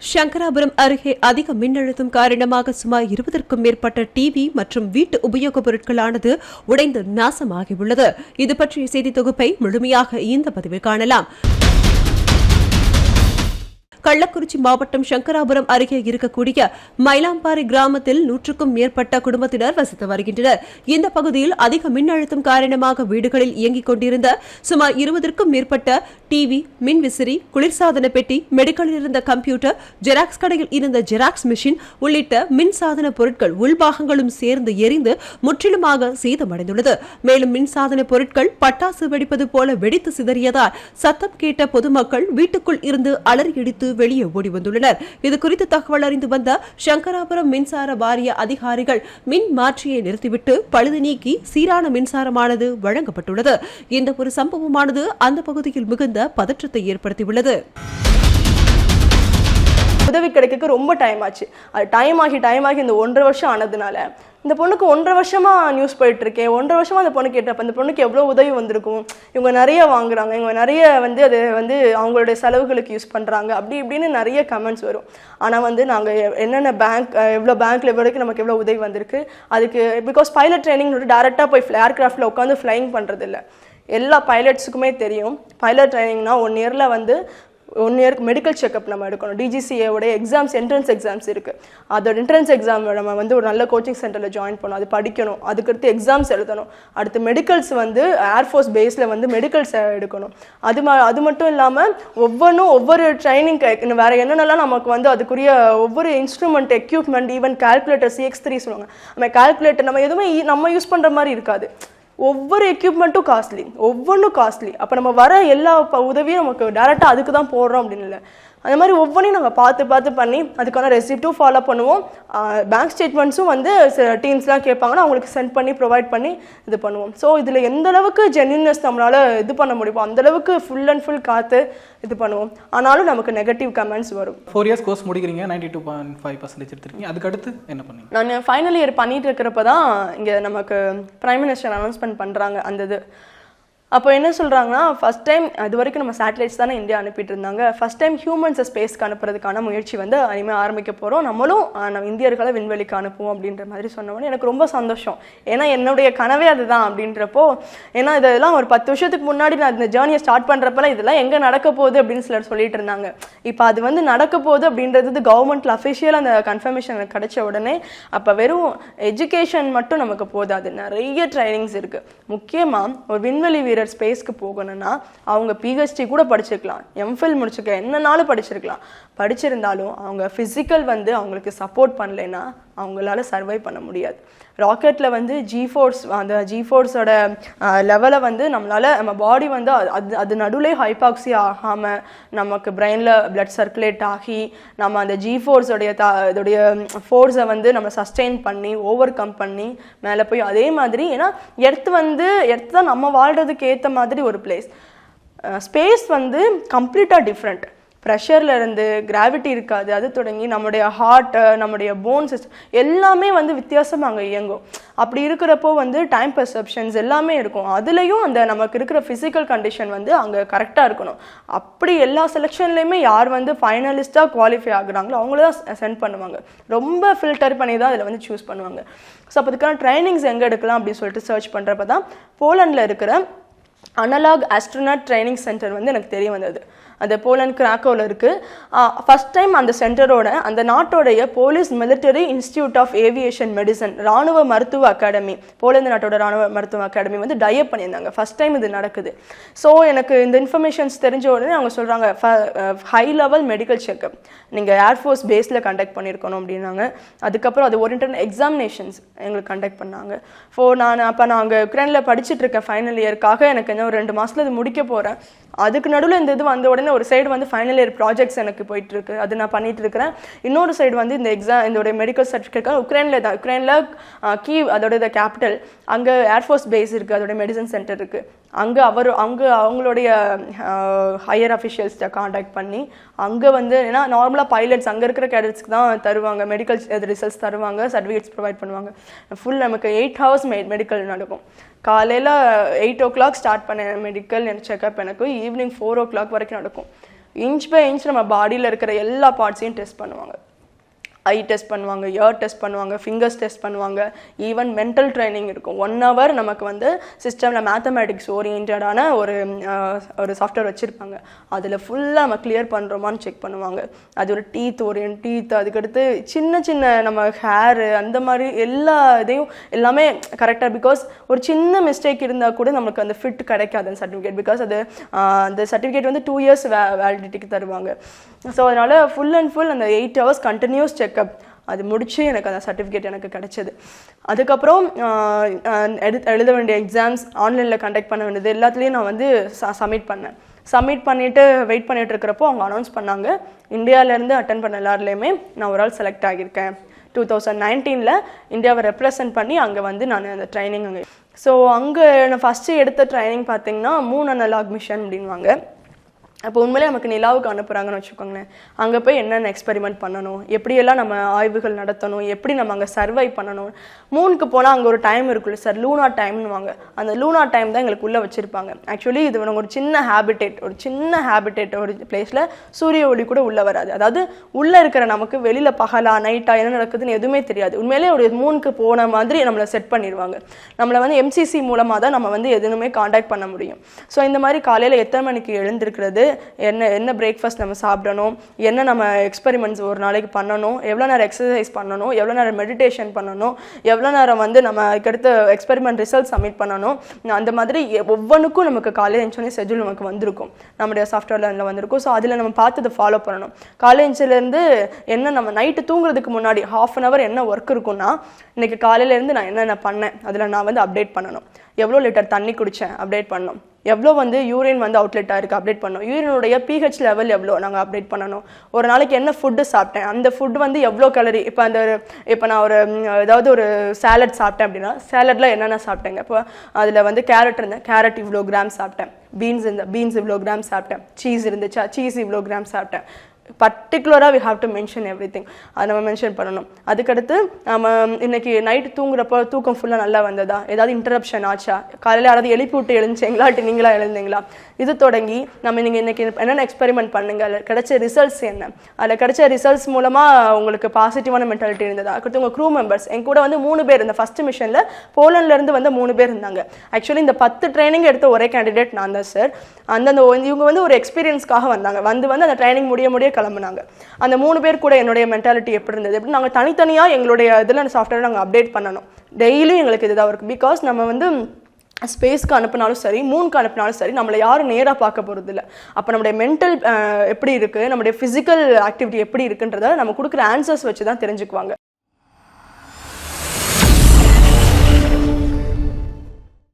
சங்கராபுரம் அருகே அதிக மின்னழுத்தம் காரணமாக சுமார் 20க்கும் மேற்பட்ட டிவி மற்றும் வீட்டு உபயோகப் பொருட்களானது உடைந்து நாசமாகியுள்ளது. இது பற்றிய செய்தி தொகுப்பை முழுமையாக இந்த பதிவில் காணலாம். கள்ளக்குறிச்சி மாவட்டம் சங்கராபுரம் அருகே இருக்கக்கூடிய மயிலாம்பாறை கிராமத்தில் 100க்கும் மேற்பட்ட குடும்பத்தினர் வசித்து வருகின்றனர். இந்த பகுதியில் அதிக மின்னழுத்தம் காரணமாக வீடுகளில் இயங்கிக் கொண்டிருந்த சுமார் 20க்கும் மேற்பட்ட டிவி, மின்விசிறி, குளிர்சாதன பெட்டி, மெடிக்கலில் இருந்த கம்ப்யூட்டர், ஜெராக்ஸ் கடையில் இருந்த ஜெராக்ஸ் மிஷின் உள்ளிட்ட மின்சாதன பொருட்கள் உள்பாகங்களும் சேர்ந்து எரிந்து முற்றிலுமாக சேதமடைந்துள்ளது. மேலும் மின்சாதன பொருட்கள் பட்டாசு வெடிப்பது போல வெடித்து சிதறியதால் சத்தம் கேட்ட பொதுமக்கள் வீட்டுக்குள் இருந்து அலறியடித்து வெளியே ஓடி வந்துள்ளனர். இதுகுறித்து தகவல் அறிந்து வந்த சங்கராபுரம் மின்சார வாரிய அதிகாரிகள் மின் மாற்றியை நிறுத்திவிட்டு பழுது நீக்கி சீரான மின்சாரமானது வழங்கப்பட்டுள்ளது. இந்த ஒரு சம்பவமானது அந்த பகுதியில் மிகுந்த பதற்றத்தை ஏற்படுத்தியுள்ளது. உதவி கிடைக்க ரொம்ப டைம் ஆச்சு. அது டைம் ஆகி இந்த 1.5 வருஷம் ஆனதுனால இந்த பொண்ணுக்கு 1.5 வருஷமா நியூஸ் போயிட்டு இருக்கேன். 1.5 வருஷமா அந்த பொண்ணு கேட்டப்ப அந்த பொண்ணுக்கு எவ்வளோ உதவி வந்திருக்கும். இவங்க நிறைய வாங்குறாங்க, இவங்க நிறைய அது அவங்களுடைய செலவுகளுக்கு யூஸ் பண்ணுறாங்க, அப்படி இப்படின்னு நிறைய கமெண்ட்ஸ் வரும். ஆனால் நாங்கள் என்னென்ன எவ்வளோ பேங்க்ல வரைக்கும் நமக்கு எவ்வளோ உதவி வந்திருக்கு. அதுக்கு பிகாஸ் பைலட் ட்ரைனிங் டேரெக்டாக போய் ஏர்கிராஃப்டில் உட்காந்து ஃப்ளைங் பண்ணுறது இல்லை. எல்லா பைலட்ஸுக்குமே தெரியும் பைலட் ட்ரைனிங்னா 1 இயரில் 1 இயருக்கு மெடிக்கல் செக்அப் நம்ம எடுக்கணும். டிஜிசிஏவோடைய எக்ஸாம்ஸ், என்ட்ரன்ஸ் எக்ஸாம்ஸ் இருக்குது. அதோட என்ட்ரன்ஸ் எக்ஸாம் நம்ம ஒரு நல்ல கோச்சிங் சென்டரில் ஜாயின் பண்ணணும், அது படிக்கணும். அதுக்கடுத்து எக்ஸாம்ஸ் எழுதணும். அடுத்து மெடிக்கல்ஸ் ஏர்ஃபோர்ஸ் பேஸில் மெடிக்கல்ஸ் எடுக்கணும். அது மட்டும் இல்லாமல் ஒவ்வொரு ட்ரைனிங் வேறு என்னென்னலாம் நமக்கு அதுக்குரிய ஒவ்வொரு instrument, equipment, even calculator, CX3 சொல்லுவாங்க. நம்ம கால்குலேட்டர் நம்ம எதுவுமே நம்ம யூஸ் பண்ணுற மாதிரி இருக்காது. ஒவ்வொரு எக்யூப்மெண்ட்டும் காஸ்ட்லி, ஒவ்வொன்றும் காஸ்ட்லி. அப்போ நம்ம வர எல்லா உதவியும் நமக்கு டேரெக்டாக அதுக்கு தான் போடுறோம் அப்படின்னு இல்லை. அந்த மாதிரி ஒவ்வொன்றையும் நாங்கள் பார்த்து பண்ணி அதுக்கான ரெசிப்ட்டும் ஃபாலோ பண்ணுவோம். பேங்க் ஸ்டேட்மெண்ட்ஸும் டீம்ஸ்லாம் கேட்பாங்கன்னா அவங்களுக்கு சென்ட் பண்ணி ப்ரொவைட் பண்ணி இது பண்ணுவோம். ஸோ இதில் எந்த அளவுக்கு ஜென்யூன்னஸ் நம்மளால் இது பண்ண முடியுமோ அந்தளவுக்கு ஃபுல் அண்ட் ஃபுல் காத்து இது பண்ணுவோம். ஆனாலும் நமக்கு நெகட்டிவ் கமெண்ட்ஸ் வரும். 4 இயர்ஸ் கோர்ஸ் முடிக்கிறீங்க, 92.5% எடுத்துருக்கீங்க. அதுக்கடுத்து என்ன பண்ணீங்க? நான் ஃபைனல் இயர் பண்ணிட்டு இருக்கிறப்ப தான் இங்கே நமக்கு பிரைம் மினிஸ்டர் அனௌன்ஸ்மெண்ட் பண்ணுறாங்க. அந்த இது அப்போ என்ன சொல்கிறாங்கன்னா, ஃபஸ்ட் டைம் அது வரைக்கும் நம்ம சேட்டலைட்ஸ் தானே இந்தியா அனுப்பிட்டு இருந்தாங்க. ஃபஸ்ட் டைம் ஹியூமன்ஸை ஸ்பேஸ்க்கு அனுப்புறதுக்கான முயற்சி இனிமேல் ஆரம்பிக்க போகிறோம். நம்மளும் நம்ம இந்தியர்களை விண்வெளிக்கு அனுப்புவோம் அப்படின்ற மாதிரி சொன்னோன்னே எனக்கு ரொம்ப சந்தோஷம். ஏன்னா என்னுடைய கனவே அதுதான் அப்படின்றப்போ, ஏன்னா இதெல்லாம் ஒரு 10 வருஷத்துக்கு முன்னாடி நான் இந்த ஜேர்னியை ஸ்டார்ட் பண்ணுறப்பெல்லாம் இதெல்லாம் எங்கே நடக்க போகுது அப்படின்னு சிலர் சொல்லிட்டு இருந்தாங்க. இப்போ அது நடக்க போகுது அப்படின்றது கவர்மெண்ட்டில் அஃபிஷியலாக அந்த கன்ஃபர்மேஷன் எனக்கு கிடைச்ச உடனே அப்போ வெறும் எஜுகேஷன் மட்டும் நமக்கு போதாது, நிறைய ட்ரைனிங்ஸ் இருக்குது. முக்கியமாக ஒரு விண்வெளி வீரர் ஸ்பேஸ்க்கு போகணும்னா அவங்க PhD கூட படிச்சிருக்கலாம், எம்ஃபில் முடிச்சுக்க என்னன்னாலும் படிச்சிருந்தாலும் அவங்க ஃபிசிக்கல் அவங்களுக்கு சப்போர்ட் பண்ணலைன்னா அவங்களால சர்வை பண்ண முடியாது. ராக்கெட்டில் ஜிஃபோர்ஸ், அந்த ஜிஃபோர்ஸோட லெவலை நம்மளால் நம்ம பாடி அது நடுவிலே ஹைபாக்சி ஆகாமல் நமக்கு பிரெயினில் பிளட் சர்க்குலேட் ஆகி நம்ம அந்த ஜிஃபோர்ஸோடைய இதோடைய ஃபோர்ஸை நம்ம சஸ்டெயின் பண்ணி ஓவர் கம் பண்ணி மேலே போய் அதே மாதிரி, ஏன்னா எர்த்து தான் நம்ம வாழ்கிறதுக்கு ஏற்ற மாதிரி ஒரு பிளேஸ். ஸ்பேஸ் கம்ப்ளீட்டாக டிஃப்ரெண்ட். ப்ரெஷரில் இருந்து கிராவிட்டி இருக்காது, அது தொடங்கி நம்முடைய ஹார்ட்டு, நம்முடைய போன் சிஸ்டம் எல்லாமே வித்தியாசமாக அங்கே இயங்கும். அப்படி இருக்கிறப்போ டைம் பெர்செப்ஷன்ஸ் எல்லாமே இருக்கும். அதுலேயும் அந்த நமக்கு இருக்கிற ஃபிசிக்கல் கண்டிஷன் அங்கே கரெக்டாக இருக்கணும். அப்படி எல்லா செலெக்ஷன்லேயுமே யார் ஃபைனலிஸ்ட்டாக குவாலிஃபை ஆகுறாங்களோ அவங்கள தான் சென்ட் பண்ணுவாங்க. ரொம்ப ஃபில்டர் பண்ணி தான் அதில் சூஸ் பண்ணுவாங்க. ஸோ அப்போ அதுக்கான ட்ரைனிங்ஸ் எங்கே எடுக்கலாம் அப்படின்னு சொல்லிட்டு சர்ச் பண்ணுறப்ப தான் போலண்டில் இருக்கிற அனலாக் ஆஸ்ட்ரோனாட் ட்ரைனிங் சென்டர் எனக்கு தெரிய வந்தது. அது போலண்ட் கிராக்கோவில் இருக்குது. ஃபஸ்ட் டைம் அந்த சென்டரோட அந்த நாட்டோடைய police military institute of aviation medicine இராணுவ மருத்துவ அகாடமி, போலந்து நாட்டோட இராணுவ மருத்துவ அகாடமி டைப் பண்ணியிருந்தாங்க. ஃபஸ்ட் டைம் இது நடக்குது. ஸோ எனக்கு இந்த இன்ஃபர்மேஷன்ஸ் தெரிஞ்ச உடனே அவங்க சொல்கிறாங்க ஹை லெவல் மெடிக்கல் செக்அப் நீங்கள் ஏர்ஃபோர்ஸ் பேஸில் கண்டக்ட் பண்ணியிருக்கணும் அப்படின்னாங்க. அதுக்கப்புறம் அது ஓரியன்டட் எக்ஸாமினேஷன்ஸ் எங்களுக்கு கண்டக்ட் பண்ணாங்க. நான் அங்கே யுக்ரைனில் படிச்சுட்டு இருக்கேன் ஃபைனல் இயர்க்காக. எனக்கு என்ன ஒரு 2 மாதத்தில் இது முடிக்க போகிறேன். அதுக்கு நடுவில் இந்த இது வந்த உடனே ஒரு சைடு ஃபைனல் இயர் ப்ராஜெக்ட்ஸ் எனக்கு போயிட்டு இருக்கு, அது நான் பண்ணிட்டு இருக்கிறேன். இன்னொரு சைடு இந்த இதோட மெடிக்கல் சர்டிஃபிகேட் யுக்ரைனில் கீவ், அதோட கேபிட்டல், அங்கே ஏர்ஃபோர்ஸ் பேஸ் இருக்குது, அதோட மெடிசன் சென்டர் இருக்குது. அங்கே அவங்களுடைய ஹையர் அஃபிஷியல்ஸ்ட்டை காண்டாக்ட் பண்ணி அங்கே ஏன்னா நார்மலாக பைலட்ஸ் அங்கே இருக்கிற கேடட்ஸ்க்கு தான் தருவாங்க, மெடிக்கல் ரிசல்ட்ஸ் தருவாங்க, சர்டிஃபிகேட்ஸ் ப்ரொவைட் பண்ணுவாங்க. ஃபுல் நமக்கு 8 ஹவர்ஸ் மெடிக்கல் நடக்கும். காலையில் 8 o'clock ஸ்டார்ட் பண்ண மெடிக்கல் செக்அப் எனக்கு ஈவினிங் 4 o'clock வரைக்கும் நடக்கும். இன்ச் பை இன்ச் நம்ம பாடியில் இருக்கிற எல்லா பார்ட்ஸையும் டெஸ்ட் பண்ணுவாங்க. ஐ டெஸ்ட் பண்ணுவாங்க, இயர் டெஸ்ட் பண்ணுவாங்க, ஃபிங்கர்ஸ் டெஸ்ட் பண்ணுவாங்க, ஈவன் மென்டல் ட்ரைனிங் இருக்கும். 1 hour நமக்கு வந்து சிஸ்டமில் மேத்தமேட்டிக்ஸ் ஓரியன்டான ஒரு சாஃப்ட்வேர் வச்சுருப்பாங்க. அதில் ஃபுல்லாக நம்ம கிளியர் பண்ணுறோமான்னு செக் பண்ணுவாங்க. அது ஒரு டீத், அதுக்கடுத்து சின்ன சின்ன நம்ம ஹேரு, அந்த மாதிரி எல்லா இதையும் எல்லாமே கரெக்டாக, பிகாஸ் ஒரு சின்ன மிஸ்டேக் இருந்தால் கூட நமக்கு அந்த ஃபிட் கிடைக்காது அந்த சர்டிஃபிகேட். பிகாஸ் அது அந்த சர்டிஃபிகேட் வந்து 2 years வேலிடிட்டிக்கு தருவாங்க. ஸோ அதனால் ஃபுல் அண்ட் ஃபுல் அந்த 8 hours கண்டினியூஸ் செக்அப் அது முடிச்சு எனக்கு அந்த சர்டிஃபிகேட் எனக்கு கிடைச்சது. அதுக்கப்புறம் எழுத வேண்டிய எக்ஸாம்ஸ் ஆன்லைனில் கண்டக்ட் பண்ண வேண்டியது எல்லாத்துலேயும் நான் வந்து சப்மிட் பண்ணேன். சப்மிட் பண்ணிவிட்டு வெயிட் பண்ணிட்டு இருக்கிறப்போ அவங்க அனௌன்ஸ் பண்ணாங்க, இந்தியாவிலேருந்து அட்டன் பண்ண எல்லாருலேயுமே நான் ஒரு ஆள் செலக்ட் ஆகியிருக்கேன். 2019 இந்தியாவை ரெப்ரசன்ட் பண்ணி அங்கே வந்து நான் அந்த ட்ரைனிங் அங்கே. ஸோ அங்கே நான் ஃபஸ்ட்டு எடுத்த ட்ரைனிங் பார்த்தீங்கன்னா மூன் அனலாக் மிஷன் அப்படின்வாங்க. அப்போ உண்மையிலே நமக்கு நிலாவுக்கு அனுப்புகிறாங்கன்னு வச்சுக்கோங்களேன். அங்கே போய் என்னென்ன எக்ஸ்பெரிமெண்ட் பண்ணணும், எப்படியெல்லாம் நம்ம ஆய்வுகள் நடத்தணும், எப்படி நம்ம அங்கே சர்வை பண்ணணும். மூணுக்கு போனால் அங்கே ஒரு டைம் இருக்குல்ல சார், லூனா டைம்னுவாங்க. அந்த லூனா டைம் தான் எங்களுக்கு உள்ளே வச்சுருப்பாங்க. ஆக்சுவலி இது ஒரு சின்ன ஹேபிடேட் ஒரு பிளேஸில் சூரிய ஒளி கூட உள்ளே வராது. அதாவது உள்ளே இருக்கிற நமக்கு வெளியில் பகலா நைட்டா என்ன நடக்குதுன்னு எதுவுமே தெரியாது. உண்மையிலே ஒரு மூணுக்கு போன மாதிரி நம்மளை செட் பண்ணிடுவாங்க. நம்மளை வந்து MCC மூலமாக தான் நம்ம வந்து எதுவுமே காண்டாக்ட் பண்ண முடியும். ஸோ இந்த மாதிரி காலையில் எத்தனை மணிக்கு எழுந்திருக்கிறது, என்ன பிரேக்ஃபாஸ்ட் நம்ம சாப்பிடணும், என்ன நம்ம எக்ஸ்பெரிமெண்ட்ஸ் ஒரு நாளைக்கு பண்ணணும், எவ்வளோ நேரம் எக்ஸசைஸ் பண்ணணும், எவ்வளோ நேரம் மெடிடேஷன் பண்ணணும், எவ்வளோ நேரம் வந்து நம்ம அதுக்கடுத்து எக்ஸ்பெரிமெண்ட் ரிசல்ட் சப்மிட் பண்ணணும். அந்த மாதிரி ஒவ்வொன்றுக்கும் நமக்கு காலையில் எழுந்தோடனே ஷெட்யூல் நமக்கு வந்திருக்கும், நம்முடைய சாஃப்ட்வேரில் வந்திருக்கும். ஸோ அதில் நம்ம பார்த்து அதை ஃபாலோ பண்ணணும். காலையில் எழுந்திலேருந்து என்ன நம்ம நைட்டு தூங்குறதுக்கு முன்னாடி 1/2 hour என்ன ஒர்க் இருக்குன்னா, இன்றைக்கி காலையிலேருந்து நான் என்னென்ன பண்ணேன் அதில் நான் வந்து அப்டேட் பண்ணணும். எவ்வளோ லிட்டர் தண்ணி குடித்தேன் அப்டேட் பண்ணணும். எவ்வளோ வந்து யூரின் வந்து அவுட்லெட்டாக இருக்குது அப்டேட் பண்ணணும். யூரினுடைய pH லெவல் எவ்வளோ நாங்கள் அப்டேட் பண்ணணும். ஒரு நாளைக்கு என்ன ஃபுட்டு சாப்பிட்டேன், அந்த ஃபுட் வந்து எவ்வளோ கலரி. இப்போ நான் ஏதாவது ஒரு சாலட் சாப்பிட்டேன் அப்படின்னா சாலட்டில் என்னென்ன சாப்பிட்டேங்க. இப்போ அதில் வந்து கேரட் கேரட் இவ்வளோ கிராம் சாப்பிட்டேன், பீன்ஸ் இவ்வளோ கிராம் சாப்பிட்டேன், சீஸ் இருந்துச்சா சீஸ் இவ்வளோ கிராம் சாப்பிட்டேன். பர்டிகுலராக we have to mention everything. அதை நம்ம மென்ஷன் பண்ணணும். அதுக்கடுத்து நம்ம இன்னைக்கு நைட்டு தூங்குறப்போ தூக்கம் ஃபுல்லாக நல்லா வந்ததா, ஏதாவது இன்டரப்ஷன் ஆச்சா, காலையில் யாராவது எழுப்பி விட்டு எழுந்துச்சிங்களா, நீங்களா எழுந்தீங்களா, இது தொடங்கி நம்ம நீங்கள் இன்றைக்கி என்னென்ன எக்ஸ்பெரிமெண்ட் பண்ணுங்க, அதில் கிடைச்ச ரிசல்ட்ஸ் என்ன, அதில் கிடைச்ச ரிசல்ட்ஸ் மூலமாக உங்களுக்கு பாசிட்டிவான மென்டாலிட்டி இருந்ததா. அடுத்து உங்கள் க்ரூ மெம்பர்ஸ் என் கூட வந்து 3 பேர் இந்த ஃபஸ்ட்டு மிஷனில் போலண்ட்லேருந்து வந்து 3 பேர் இருந்தாங்க. ஆக்சுவலி இந்த 10 ட்ரைனிங் எடுத்த ஒரே கேண்டிடேட் நான் தான் சார். இவங்க வந்து ஒரு எக்ஸ்பீரியன்ஸ்க்காக வந்தாங்க, வந்து அந்த ட்ரைனிங் முடிய கிளம்புனாங்க. அந்த 3 பேர் கூட என்னுடைய மென்டாலிட்டி எப்படி இருந்தது, எப்படி நாங்கள் தனித்தனியாக எங்களுடைய இதில் சாஃப்ட்வேர் நாங்கள் அப்டேட் பண்ணணும். டெய்லியும் எங்களுக்கு இதுதான் இருக்குது. பிகாஸ் நம்ம வந்து ஸ்பேஸ்க்கு அனுப்பினாலும் சரி, மூணுக்கு அனுப்பினாலும் சரி, நம்மளை யாரும் நேராக பார்க்க போகிறது இல்லை. அப்போ நம்முடைய மென்டல் எப்படி இருக்குது, நம்முடைய ஃபிசிக்கல் ஆக்டிவிட்டி எப்படி இருக்குன்றத நம்ம கொடுக்குற ஆன்சர்ஸ் வச்சு தான் தெரிஞ்சுக்குவாங்க.